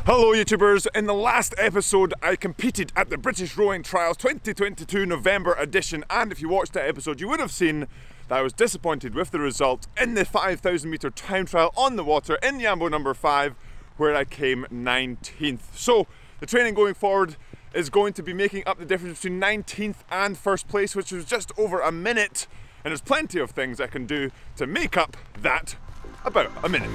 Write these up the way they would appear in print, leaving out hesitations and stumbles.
Hello YouTubers, in the last episode I competed at the British Rowing Trials 2022 November edition, and if you watched that episode you would have seen that I was disappointed with the result in the 5,000 metre time trial on the water in Yambo number 5, where I came 19th. So the training going forward is going to be making up the difference between 19th and first place, which was just over a minute, and there's plenty of things I can do to make up that about a minute.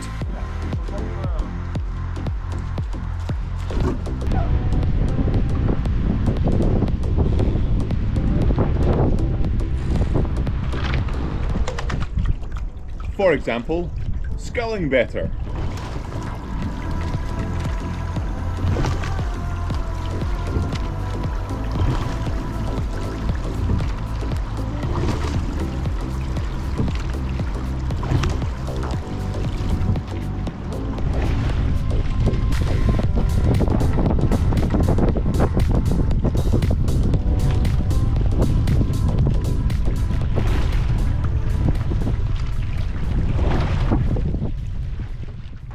For example, sculling better.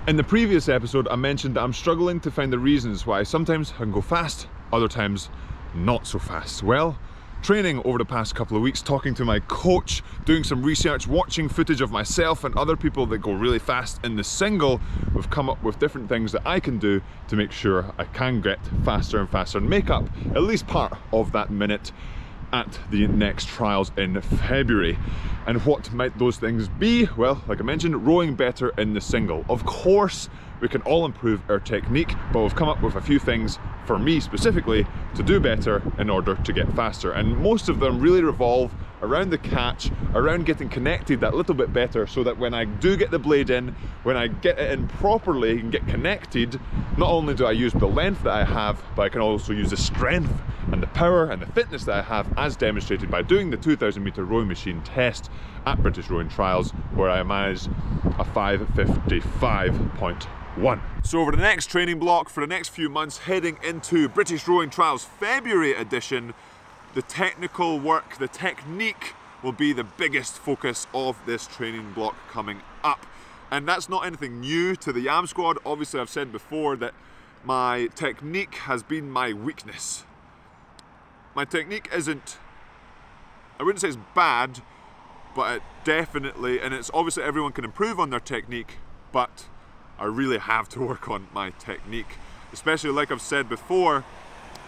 In the previous episode I mentioned that I'm struggling to find the reasons why sometimes I can go fast, other times not so fast. Well, training over the past couple of weeks, talking to my coach, doing some research, watching footage of myself and other people that go really fast in the single, we've come up with different things that I can do to make sure I can get faster and faster and make up at least part of that minute at the next trials in February. And what might those things be? Well, like I mentioned, rowing better in the single. Of course, we can all improve our technique, but we've come up with a few things for me specifically to do better in order to get faster. And most of them really revolve around the catch, around getting connected that little bit better, so that when I do get the blade in, when I get it in properly and get connected, not only do I use the length that I have, but I can also use the strength and the power and the fitness that I have, as demonstrated by doing the 2,000 metre rowing machine test at British Rowing Trials, where I managed a 5:55.1. So over the next training block for the next few months, heading into British Rowing Trials February edition, the technical work, the technique will be the biggest focus of this training block coming up. And that's not anything new to the Yam Squad. Obviously I've said before that my technique has been my weakness. My technique isn't, I wouldn't say it's bad, but it definitely, and it's obviously everyone can improve on their technique, but I really have to work on my technique. Especially like I've said before,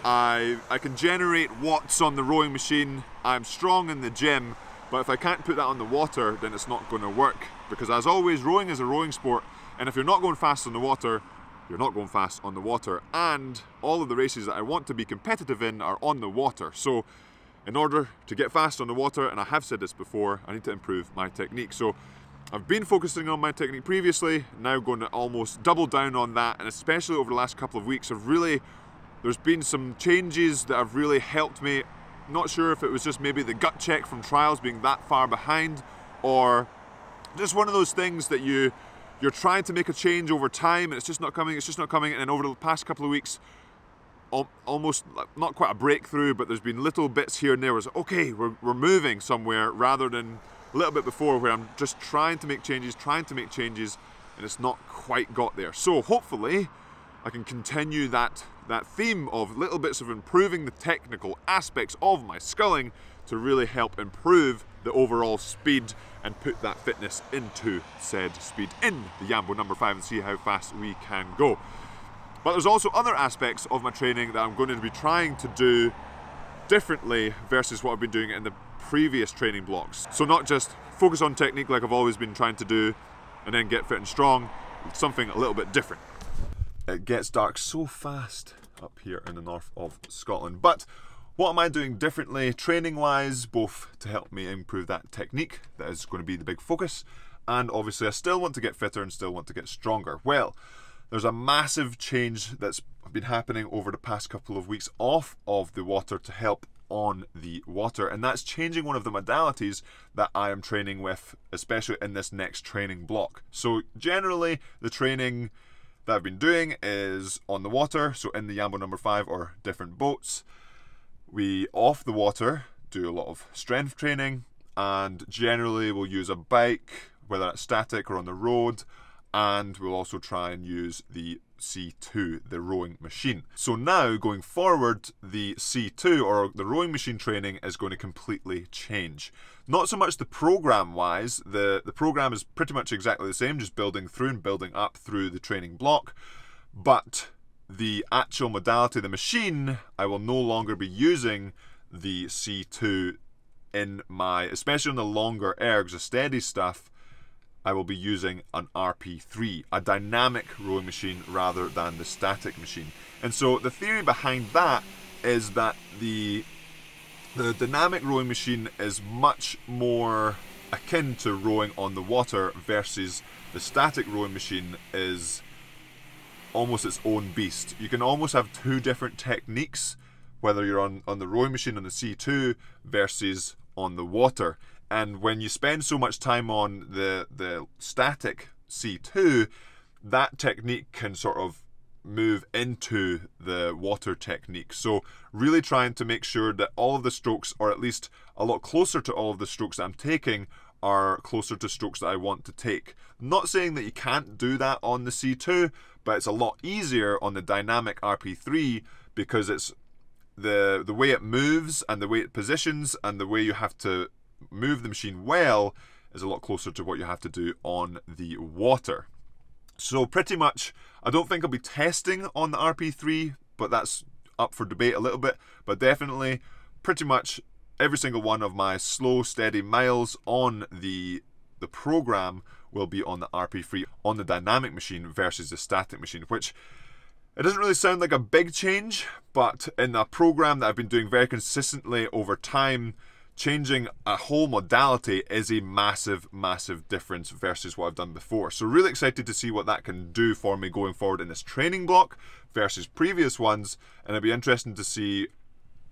I can generate watts on the rowing machine, I'm strong in the gym, but if I can't put that on the water, then it's not going to work. Because as always, rowing is a rowing sport, and if you're not going fast on the water, you're not going fast on the water. And all of the races that I want to be competitive in are on the water. So in order to get fast on the water, and I have said this before, I need to improve my technique. So I've been focusing on my technique previously, now going to almost double down on that, and especially over the last couple of weeks, there's been some changes that have really helped me. Not sure if it was just maybe the gut check from trials being that far behind, or just one of those things that you're trying to make a change over time and it's just not coming, and then over the past couple of weeks, almost not quite a breakthrough, but there's been little bits here and there where it's okay, we're moving somewhere, rather than a little bit before where I'm just trying to make changes, and it's not quite got there. So hopefully I can continue that theme of little bits of improving the technical aspects of my sculling to really help improve the overall speed and put that fitness into said speed in the Yambo number 5 and see how fast we can go. But there's also other aspects of my training that I'm going to be trying to do differently versus what I've been doing in the previous training blocks. So not just focus on technique like I've always been trying to do and then get fit and strong, something a little bit different. It gets dark so fast up here in the north of Scotland. But what am I doing differently training wise, both to help me improve that technique, that is going to be the big focus, and obviously I still want to get fitter and still want to get stronger. Well, there's a massive change that's been happening over the past couple of weeks off of the water to help on the water, and that's changing one of the modalities that I am training with, especially in this next training block. So generally the training that I've been doing is on the water, so in the Yambo number 5 or different boats. We off the water do a lot of strength training, and generally we'll use a bike, whether it's static or on the road, and we'll also try and use the C2, the rowing machine. So now, going forward, the C2, or the rowing machine training, is going to completely change. Not so much the program-wise, the program is pretty much exactly the same, just building through and building up through the training block, but the actual modality, the machine, I will no longer be using the C2 in my, especially on the longer ergs, the steady stuff, I will be using an RP3, a dynamic rowing machine rather than the static machine. And so the theory behind that is that the dynamic rowing machine is much more akin to rowing on the water versus the static rowing machine is almost its own beast. You can almost have two different techniques, whether you're on the rowing machine on the C2 versus on the water. And when you spend so much time on the static C2, that technique can sort of move into the water technique. So really trying to make sure that all of the strokes, or at least a lot closer to all of the strokes that I'm taking, are closer to strokes that I want to take. Not saying that you can't do that on the C2, but it's a lot easier on the dynamic RP3 because it's the way it moves and the way it positions and the way you have to move the machine well is a lot closer to what you have to do on the water. So pretty much, I don't think I'll be testing on the RP3, but that's up for debate a little bit. But definitely, pretty much every single one of my slow, steady miles on the program will be on the RP3, on the dynamic machine versus the static machine, which it doesn't really sound like a big change, but in a program that I've been doing very consistently over time, changing a whole modality is a massive, massive difference versus what I've done before. So really excited to see what that can do for me going forward in this training block versus previous ones. And it'll be interesting to see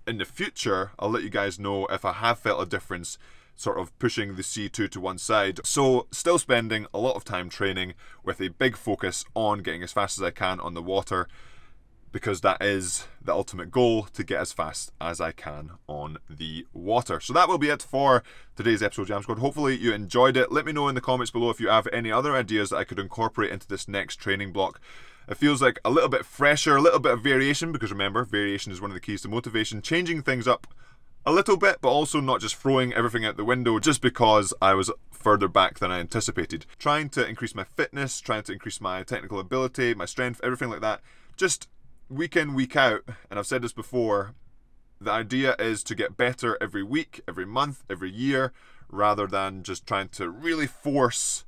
in the future, I'll let you guys know if I have felt a difference sort of pushing the C2 to one side. So still spending a lot of time training with a big focus on getting as fast as I can on the water, because that is the ultimate goal, to get as fast as I can on the water. So that will be it for today's episode of yamsquad. Hopefully you enjoyed it. Let me know in the comments below if you have any other ideas that I could incorporate into this next training block. It feels like a little bit fresher, a little bit of variation, because remember, variation is one of the keys to motivation. Changing things up a little bit, but also not just throwing everything out the window just because I was further back than I anticipated. Trying to increase my fitness, trying to increase my technical ability, my strength, everything like that. Just week in, week out, and I've said this before, the idea is to get better every week, every month, every year, rather than just trying to really force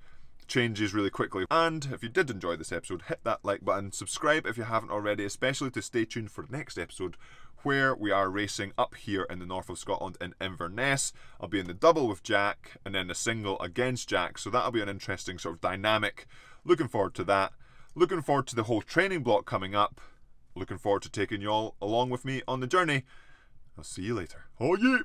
changes really quickly. And if you did enjoy this episode, hit that like button, subscribe if you haven't already, especially to stay tuned for the next episode, where we are racing up here in the north of Scotland in Inverness. I'll be in the double with Jack and then the single against Jack, so that'll be an interesting sort of dynamic. Looking forward to that. Looking forward to the whole training block coming up. Looking forward to taking you all along with me on the journey. I'll see you later. Oh yeah!